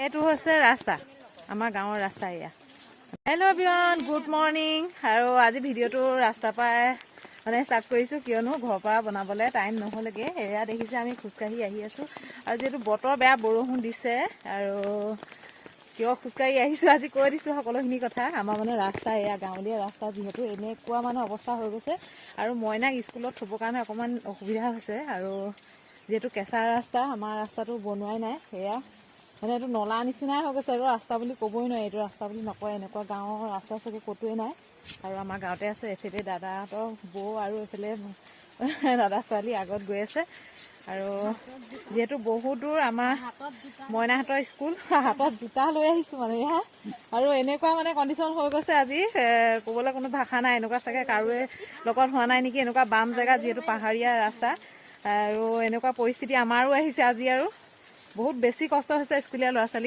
এইটো হৈছে ৰাস্তা, আমাৰ গাঁৱৰ ৰাস্তা এয়া। Hello' everyone, good morning. আৰু আজি ভিডিঅ'টো ৰাস্তাৰ পৰাই ষ্টাৰ্ট কৰিছোঁ, কিয়নো ঘৰৰ পৰা বনাবলৈ টাইম নহ'লেগৈ। এয়া দেখিছে আমি খোজকাঢ়ি আহি আছোঁ, আৰু যিহেতু বতৰ বেয়া, বৰষুণ দিছে, আৰু কিয় খোজকাঢ়ি আহিছোঁ আজি কৈ দিছোঁ সকলোখিনি কথা। আমাৰ ৰাস্তা এয়া গাঁৱলীয়া ৰাস্তা, যিহেতু এনেকুৱা অৱস্থা হৈ গৈছে, আৰু মইনাক স্কুলত থ'বৰ কাৰণে অকণমান অসুবিধা হৈছে। আৰু যিহেতু কেঁচা ৰাস্তা, আমাৰ ৰাস্তাটো বনোৱাই নাই, সেয়া এইটো নলা নিচিনাই হৈ গৈছে। এইটো ৰাস্তা বুলি ক'বই নোৱাৰি, এইটো ৰাস্তা বুলি নকয়। এনেকুৱা গাঁৱৰ ৰাস্তা চাগে ক'তোৱে নাই, আৰু আমাৰ গাঁৱতে আছে। এফালে দাদাহঁতৰ বৌ আৰু এইফালে দাদা ছোৱালী আগত গৈ আছে। আৰু যিহেতু বহুত দূৰ আমাৰ মইনাহঁতৰ স্কুল, হাতত জোতা লৈ আহিছোঁ এয়া। আৰু এনেকুৱা কণ্ডিশ্যন হৈ গৈছে আজি, ক'বলৈ কোনো ভাষা নাই। এনেকুৱা চাগে কাৰোৱে লগত হোৱা নাই নেকি, এনেকুৱা বাম জেগা, যিহেতু পাহাৰীয়া ৰাস্তা। আৰু এনেকুৱা পৰিস্থিতি আমাৰো আহিছে আজি, আৰু বহুত বেছি কষ্ট হৈছে স্কুলীয়া ল'ৰা ছোৱালী